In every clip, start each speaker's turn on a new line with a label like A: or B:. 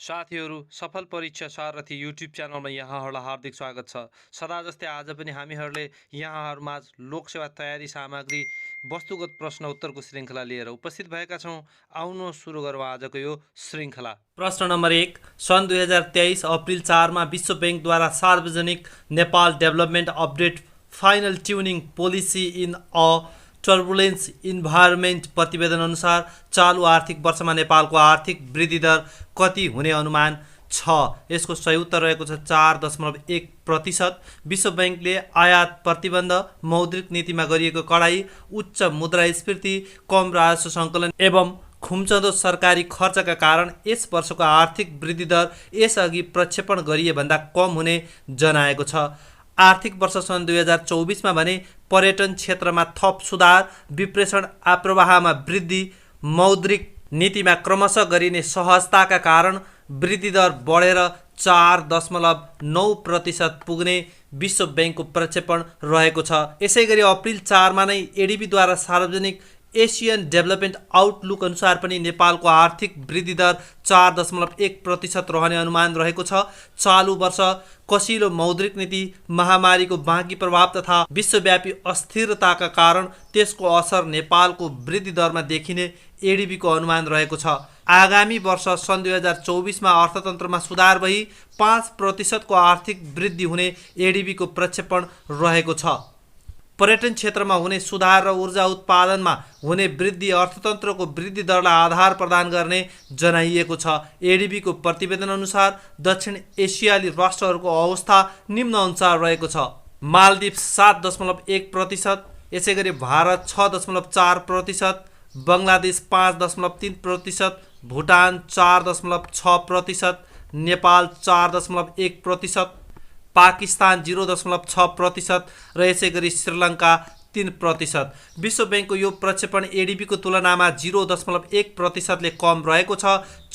A: साथीहरू, सफल परीक्षा सारथी युट्युब च्यानलमा यहाँहरूलाई हार्दिक स्वागत छ। सदा जस्तै आज पनि हामीहरूले यहाँहरूमाझ लोकसेवा तयारी सामग्री वस्तुगत प्रश्न उत्तरको श्रृङ्खला लिएर उपस्थित भएका छौँ। आउनु सुरु गरौँ आजको यो श्रृङ्खला। प्रश्न नम्बर 1, सन् 2023 अप्रिल 4 मा विश्व बैंकद्वारा सार्वजनिक Nepal development update final tuning policy in a turbulence environment प्रतिवेदन अनुसार चालु आर्थिक वर्षमा नेपालको आर्थिक वृद्धि दर कति हुने अनुमान छ? यसको सही उत्तर रहेको छ 4.1%। विश्व बैंकले आयात प्रतिबन्ध, मौद्रिक नीतिमा गरिएको कडाई, उच्च मुद्रास्फीति, कम राजस्व सङ्कलन एवं खुम्चदो सरकारी खर्चका कारण यस वर्षको आर्थिक वृद्धि दर यसअघि प्रक्षेपण गरिए भन्दा कम हुने जनाएको छ। आर्थिक वर्ष सन् 2024 मा भने पर्यटन क्षेत्रमा थप सुधार, विप्रेषण आप्रवाहमा वृद्धि, मौद्रिक नीतिमा क्रमशः गरिने सहजताका कारण वृद्धि दर बढेर 4.9% पुग्ने विश्व बैंकको प्रक्षेपण रहेको छ। यसैगरी अप्रिल 4 मा नै एडिबीद्वारा सार्वजनिक एसियन डेभलपमेन्ट आउटलुक अनुसार पनि नेपालको आर्थिक वृद्धि दर 4.1% रहने अनुमान रहेको छ। चालु वर्ष कसिलो मौद्रिक नीति, महामारीको बाँकी प्रभाव तथा विश्वव्यापी अस्थिरताका कारण त्यसको असर नेपालको वृद्धि दरमा देखिने एडिबीको अनुमान रहेको छ। आगामी वर्ष सन् 2024 मा अर्थतन्त्रमा सुधार भई 5% को आर्थिक वृद्धि हुने एडिबीको प्रक्षेपण रहेको छ। पर्यटन क्षेत्रमा हुने सुधार र ऊर्जा उत्पादनमा हुने वृद्धि अर्थतन्त्रको वृद्धि दरलाई आधार प्रदान गर्ने जनाइएको छ। एडिबीको प्रतिवेदन अनुसार दक्षिण एसियाली राष्ट्रहरूको अवस्था निम्न अनुसार रहेको छ। मालदिप्स 7.1%, यसैगरी भारत 6.4%, बङ्गलादेश 5.3%, भुटान 4.6%, नेपाल 4.1%, पाकिस्तान 0.6% र यसैगरी श्रीलङ्का 3%। विश्व बैंकको यो प्रक्षेपण एडिबीको तुलनामा 0.1% ले कम रहेको छ।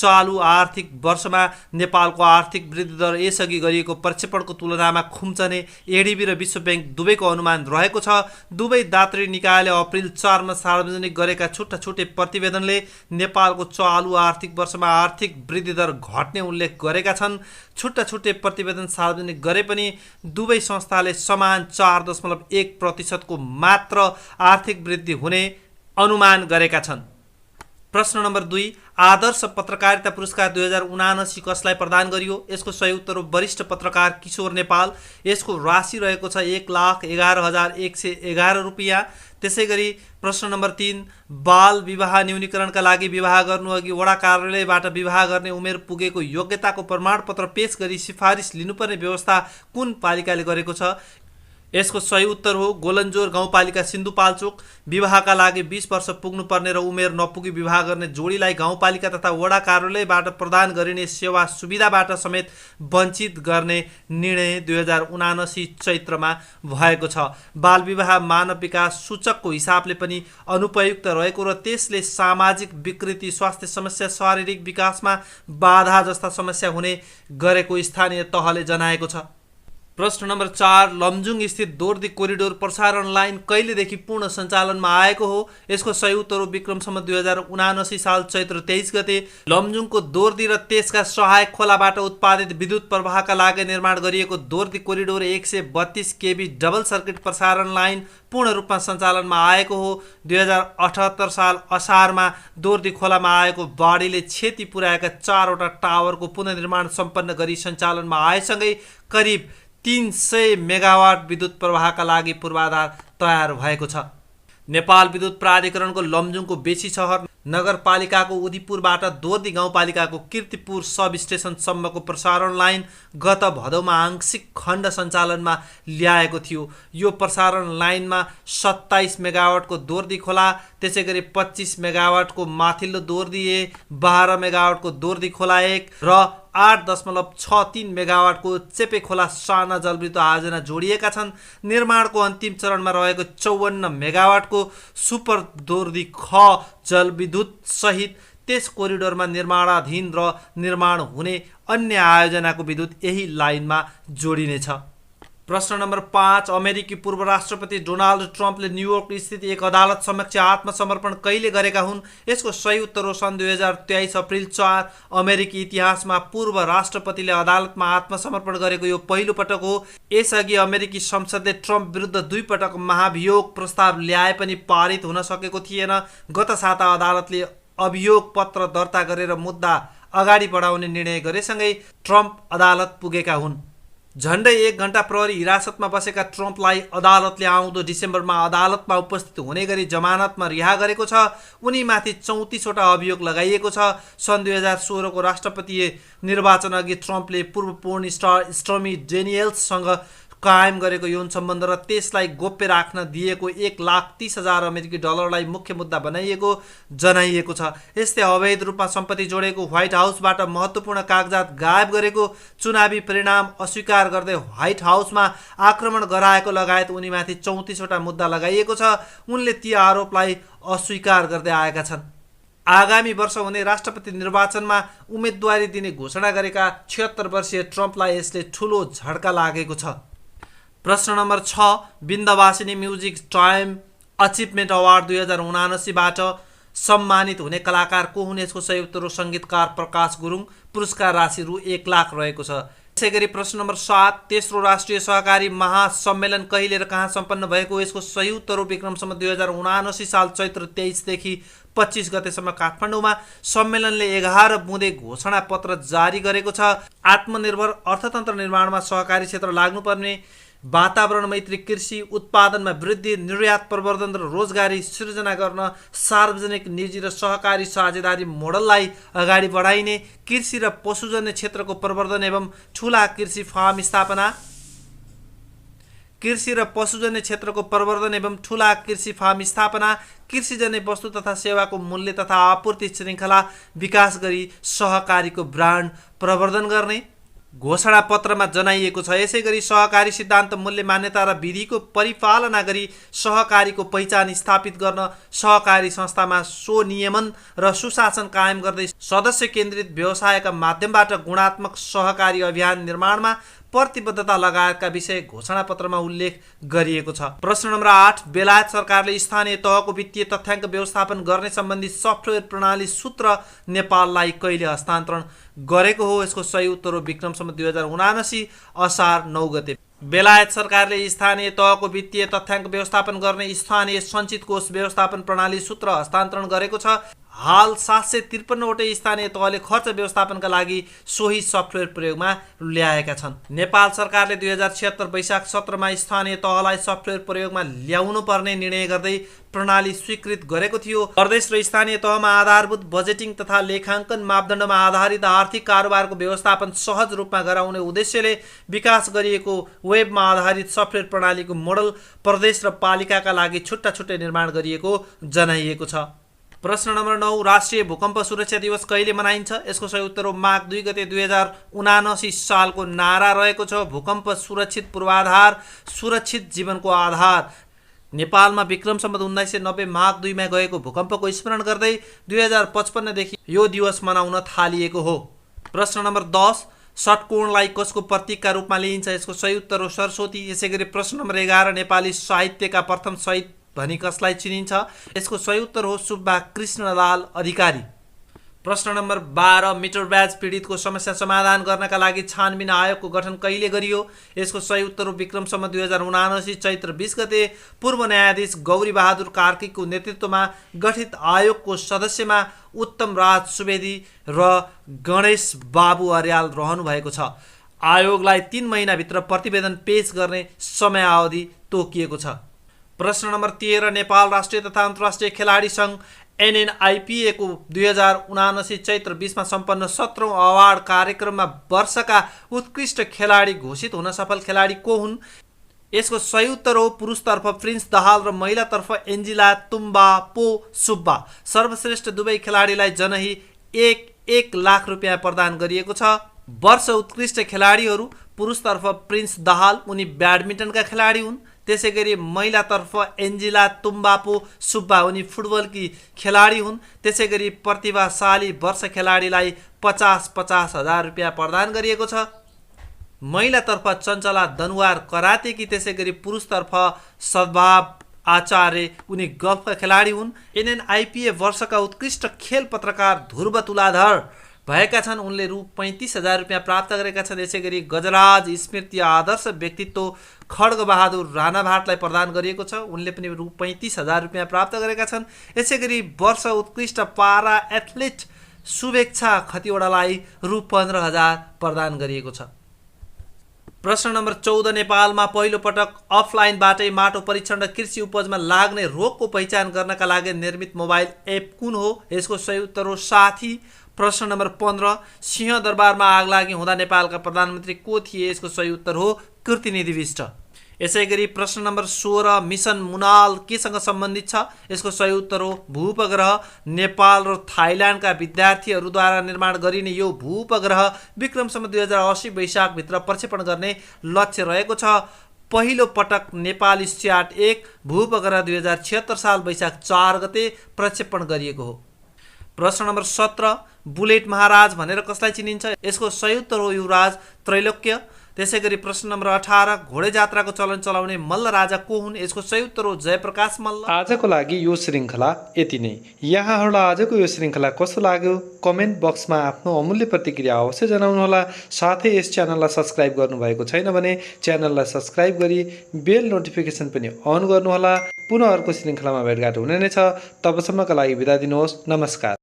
A: चालु आर्थिक वर्षमा नेपालको आर्थिक वृद्धि दर यसअघि गरिएको प्रक्षेपणको तुलनामा खुम्चने एडिबी र विश्व बैंक दुवैको अनुमान रहेको छ। दुवै दात्री निकायले अप्रिल 4 मा सार्वजनिक गरेका छुट्टा-छुट्टै प्रतिवेदनले नेपालको चालु आर्थिक वर्षमा आर्थिक वृद्धि दर घट्ने उल्लेख गरेका छन्। छुट्टा-छुट्टै प्रतिवेदन सार्वजनिक गरे पनि दुवै संस्थाले समान 4.1% को मात्र आर्थिक वृद्धि हुने अनुमान गरेका छन्। प्रश्न नम्बर 2, आदर्श पत्रकारिता पुरस्कार 2079 कसलाई प्रदान गरियो? यसको सही उत्तर हो वरिष्ठ पत्रकार किशोर नेपाल। यसको राशि रहेको छ 1,11,111 रुपियाँ। त्यसैगरी प्रश्न नम्बर 3, बाल विवाह न्यूनीकरणका लागि विवाह गर्नुअघि वडा कार्यालयबाट विवाह गर्ने उमेर पुगेको योग्यताको प्रमाणपत्र पेश गरी सिफारिस लिनुपर्ने व्यवस्था कुन पालिकाले गरेको छ? यसको सही उत्तर हो गोलन्जोर गाउँपालिका सिन्धुपाल्चोक। विवाहका लागि 20 वर्ष पुग्नुपर्ने र उमेर नपुगी विवाह गर्ने जोडीलाई गाउँपालिका तथा वडा कार्यालयबाट प्रदान गरिने सेवा सुविधाबाट समेत वञ्चित गर्ने निर्णय 2079 चैत्रमा भएको छ। बाल विवाह मानव विकास सूचकको हिसाबले पनि अनुपयुक्त रहेको र त्यसले सामाजिक विकृति, स्वास्थ्य समस्या, शारीरिक विकासमा बाधा जस्ता समस्या हुने गरेको स्थानीय तहले जनाएको छ। प्रश्न नम्बर 4, लमजुङ स्थित दोर्दी कोरिडोर प्रसारण लाइन कहिलेदेखि पूर्ण सञ्चालनमा आएको हो? यसको सही उत्तर हो विक्रमसम्म 2079 साल चैत्र 23 गते लमजुङको दोर्दी र त्यसका सहायक खोलाबाट उत्पादित विद्युत प्रवाहका लागि निर्माण गरिएको Dordi corridor 132 KB double circuit प्रसारण लाइन पूर्ण रूपमा सञ्चालनमा आएको हो। 2078 साल असारमा दोर्दी खोलामा आएको बाढीले क्षति पुर्याएका 4वटा टावरको पुनर्निर्माण सम्पन्न गरी सञ्चालनमा आएसँगै करिब 300 मेगावाट विद्युत प्रवाहका लागि पूर्वाधार तयार भएको छ। नेपाल विद्युत प्राधिकरणको लमजुङको बेसी सहर नगरपालिकाको उदिपुरबाट दोर्दी गाउँपालिकाको कीर्तिपुर सब स्टेसनसम्मको प्रसारण लाइन गत भदौमा आंशिक खण्ड सञ्चालनमा ल्याएको थियो। यो प्रसारण लाइनमा 27 मेगावाटको दोर्दी खोला, त्यसैगरी 25 मेगावाटको माथिल्लो दोर्दी ए, 12 मेगावाटको दोर्दी खोला 1 र 8.63 मेगावाटको चेपे खोला साना जलविद्युत आयोजना जोडिएका छन्। निर्माणको अन्तिम चरणमा रहेको 54 मेगावाटको सुपर दोर्दी ख जलविद्युत सहित त्यस कोरिडोरमा निर्माणाधीन र निर्माण हुने अन्य आयोजनाको विद्युत यही लाइनमा जोडिनेछ। प्रश्न नम्बर 5 अमेरिकी पूर्व राष्ट्रपति डोनाल्ड ट्रम्पले न्युयोर्क स्थित एक अदालत समक्ष आत्मसमर्पण कहिले गरेका हुन्? यसको सही उत्तर हो सन् 2023 अप्रिल 4। अमेरिकी इतिहासमा पूर्व राष्ट्रपतिले अदालतमा आत्मसमर्पण गरेको यो पहिलो पटक हो। यसअघि अमेरिकी संसदले ट्रम्प विरुद्ध 2 पटक महाभियोग प्रस्ताव ल्याए पनि पारित हुन सकेको थिएन। गत साता अदालतले अभियोग पत्र दर्ता गरेर मुद्दा अगाडि बढाउने निर्णय गरेसँगै ट्रम्प अदालत पुगेका हुन्। झन्डै 1 घण्टा प्रहरी हिरासतमा बसेका ट्रम्पलाई अदालतले आउँदो डिसेम्बरमा अदालतमा उपस्थित हुने गरी जमानतमा रिहा गरेको छ। उनीमाथि 34 वटा अभियोग लगाइएको छ। सन् 2016 को राष्ट्रपतीय निर्वाचन अघि ट्रम्पले पूर्व पोर्न स्टार स्टर्मी डेनियल्ससँग कायम गरेको यौन सम्बन्ध र त्यसलाई गोप्य राख्न दिएको $1,30,000 अमेरिकी डलरलाई मुख्य मुद्दा बनाइएको जनाइएको छ। यस्तै अवैध रूपमा सम्पत्ति जोडेको, व्हाइट हाउसबाट महत्त्वपूर्ण कागजात गायब गरेको, चुनावी परिणाम अस्वीकार गर्दै व्हाइट हाउसमा आक्रमण गराएको लगायत उनीमाथि 34 वटा मुद्दा लगाइएको छ। उनले ती आरोपलाई अस्वीकार गर्दै आएका छन्। आगामी वर्ष हुने राष्ट्रपति निर्वाचनमा उम्मेदवारी दिने घोषणा गरेका 76 वर्षीय ट्रम्पलाई यसले ठूलो झड्का लागेको छ। प्रश्न number 6 Vindhyavasini music time achievement award 2079बाट सम्मानित हुने कलाकार को हुन्? यसको सही उत्तर हो सङ्गीतकार प्रकाश गुरुङ। पुरस्कार राशि रु 1 लाख रहेको छ। त्यसैगरी प्रश्न नम्बर 7 तेस्रो राष्ट्रिय सहकारी महासम्मेलन कहिले र कहाँ सम्पन्न भएको? यसको सही उत्तर हो विक्रम सम्वत 2079 साल चैत्र 23 देखि 25 गतेसम्म काठमाडौँमा। सम्मेलनले 11 बुँदे घोषणा पत्र जारी गरेको छ। आत्मनिर्भर अर्थतन्त्र निर्माणमा सहकारी क्षेत्र लाग्नुपर्ने, वातावरण मैत्री कृषि उत्पादनमा वृद्धि, निर्यात प्रवर्धन र रोजगारी सृजना गर्न सार्वजनिक निजी र सहकारी साझेदारी मोडललाई अगाडि बढाइने, कृषि र पशुजन्य क्षेत्रको प्रवर्धन एवं ठूला कृषि फार्म स्थापना, कृषिजन्य वस्तु तथा सेवाको मूल्य तथा आपूर्ति श्रृङ्खला विकास गरी सहकारीको ब्रान्ड प्रवर्धन गर्ने घोषणा पत्रमा जनाइएको छ। यसैगरी सहकारी सिद्धान्त, मूल्य मान्यता र विधिको परिपालना गरी सहकारीको पहिचान स्थापित गर्न, सहकारी संस्थामा स्वनियमन र सुशासन कायम गर्दै सदस्य केन्द्रित व्यवसायका माध्यमबाट गुणात्मक सहकारी अभियान निर्माणमा प्रतिबद्धता लगायतका विषय घोषणा पत्रमा उल्लेख गरिएको छ। प्रश्न नम्बर 8 बेलायत सरकारले स्थानीय तहको वित्तीय तथ्याङ्क व्यवस्थापन गर्ने सम्बन्धी सफ्टवेयर प्रणाली सूत्र नेपाललाई कहिले हस्तान्तरण गरेको हो? यसको सही उत्तर हो विक्रम सम्वत 2079 असार 9 गते। बेलायत सरकारले स्थानीय तहको वित्तीय तथ्याङ्क व्यवस्थापन गर्ने स्थानीय सञ्चित कोष व्यवस्थापन प्रणाली सूत्र हस्तान्तरण गरेको छ। हाल 753 वटै स्थानीय तहले खर्च व्यवस्थापनका लागि सोही सफ्टवेयर प्रयोगमा ल्याएका छन्। नेपाल सरकारले 2076 वैशाख 17मा स्थानीय तहलाई सफ्टवेयर प्रयोगमा ल्याउनु पर्ने निर्णय गर्दै प्रणाली स्वीकृत गरेको थियो। प्रदेश र स्थानीय तहमा आधारभूत बजेटिङ तथा लेखाङ्कन मापदण्डमा आधारित आर्थिक कारोबारको व्यवस्थापन सहज रूपमा गराउने उद्देश्यले विकास गरिएको वेबमा आधारित सफ्टवेयर प्रणालीको मोडल प्रदेश र पालिकाका लागि छुट्टा छुट्टै निर्माण गरिएको जनाइएको छ। प्रश्न नम्बर 9 राष्ट्रिय भूकम्प सुरक्षा दिवस कहिले मनाइन्छ? यसको सही उत्तर हो माघ 2 गते 2079 सालको नारा रहेको छ भूकम्प सुरक्षित पूर्वाधार, सुरक्षित जीवनको आधार। नेपालमा विक्रम सम्वत 1990 माघ 2 मा गएको भूकम्पको स्मरण गर्दै 2055 देखि यो दिवस मनाउन थालिएको हो। प्रश्न नम्बर 10 षट्कोणलाई कसको प्रतीकका रूपमा लिइन्छ? यसको सही उत्तर हो सरस्वती। यसैगरी प्रश्न नम्बर 11 नेपाली साहित्यका प्रथम शहीद भनी कसलाई चिनिन्छ? यसको सही उत्तर हो सुब्बा कृष्णलाल अधिकारी। प्रश्न नम्बर 12 मिटर ब्याज पीडितको समस्या समाधान गर्नका लागि छानबिन आयोगको गठन कहिले गरियो? यसको सही उत्तर हो विक्रम सम्वत 2079 चैत्र 20 गते। पूर्व न्यायाधीश गौरी बहादुर कार्कीको नेतृत्वमा गठित आयोगको सदस्यमा उत्तम राज सुवेदी र गणेश बाबु अर्याल रहनु भएको छ। आयोगलाई 3 महिनाभित्र प्रतिवेदन पेश गर्ने समयावधि तोकिएको छ। प्रश्न नम्बर 13 नेपाल राष्ट्रिय तथा अन्तर्राष्ट्रिय खेलाडी सङ्घ NNIPA को 2079 चैत्र 20 मा सम्पन्न 17औं अवार्ड कार्यक्रममा वर्षका उत्कृष्ट खेलाडी घोषित हुन सफल खेलाडी को हुन्? यसको सही उत्तर हो पुरुषतर्फ प्रिन्स दाहाल र महिलातर्फ एन्जिला तुम्बापो सुब्बा। सर्वश्रेष्ठ दुवै खेलाडीलाई जनही 1 लाख रुपियाँ प्रदान गरिएको छ। वर्ष उत्कृष्ट खेलाडीहरू पुरुषतर्फ प्रिन्स दाहाल, उनी ब्याडमिन्टनका खेलाडी हुन्। त्यसैगरी महिलातर्फ एन्जिला तुम्बापो सुब्बा, उनी फुटबलकी खेलाडी हुन्। त्यसैगरी प्रतिभाशाली वर्ष खेलाडीलाई 50,000 रुपियाँ प्रदान गरिएको छ। महिलातर्फ चञ्चला दनुवार करातेकी, त्यसै गरी पुरुषतर्फ सद्भाव आचार्य उनी गल्फका खेलाडी हुन्। NNIPA वर्षका उत्कृष्ट खेल पत्रकार ध्रुव तुलाधर भएका छन्। उनले रु 35,000 रुपियाँ प्राप्त गरेका छन्। यसै गरी गजराज स्मृति आदर्श व्यक्तित्व खड्गबहादुर राणाभाटलाई प्रदान गरिएको छ। उनले पनि रु 35,000 रुपियाँ प्राप्त गरेका छन्। यसै गरी वर्ष उत्कृष्ट पारा एथलिट शुभेच्छा खतिवडालाई रु 15,000 प्रदान गरिएको छ। प्रश्न नम्बर 14, नेपालमा पहिलो पटक अफलाइनबाटै माटो परीक्षण र कृषि उपजमा लाग्ने रोगको पहिचान गर्नका लागि निर्मित मोबाइल एप कुन हो? यसको सही उत्तर हो साथी। प्रश्न नम्बर 15, सिंहदरबारमा आगलागी हुँदा नेपालका प्रधानमन्त्री को थिए? यसको सही उत्तर हो कृतिनिधि विष्ट। यसै गरी प्रश्न नम्बर 16, मिसन मुनाल केसँग सम्बन्धित छ? यसको सही उत्तर हो भूउपग्रह। नेपाल र थाइल्यान्डका विद्यार्थीहरूद्वारा निर्माण गरिने यो भूउपग्रह विक्रमसम्म 2080 वैशाखभित्र प्रक्षेपण गर्ने लक्ष्य रहेको छ। पहिलो पटक नेपाली स्याट-1 भूउपग्रह 2076 साल वैशाख 4 गते प्रक्षेपण गरिएको हो। प्रश्न नम्बर 17, बुलेट महाराज भनेर कसलाई चिनिन्छ? यसको सही उत्तर हो युवराज त्रैलोक्य। त्यसै गरी प्रश्न नम्बर 18, घोडे जात्राको चलन चलाउने मल्ल राजा को हुन्? यसको सही उत्तर हो जयप्रकाश मल्ल। आजको लागि यो श्रृङ्खला यति नै। यहाँहरूलाई आजको यो श्रृङ्खला कस्तो लाग्यो कमेन्ट बक्समा आफ्नो अमूल्य प्रतिक्रिया अवश्य जनाउनुहोला। साथै यस च्यानललाई सब्स्क्राइब गर्नुभएको छैन भने च्यानललाई सब्स्क्राइब गरी बेल नोटिफिकेसन पनि अन गर्नुहोला। पुनः अर्को श्रृङ्खलामा भेटघाट हुने नै छ। तबसम्मका लागि बिदा दिनुहोस्। नमस्कार।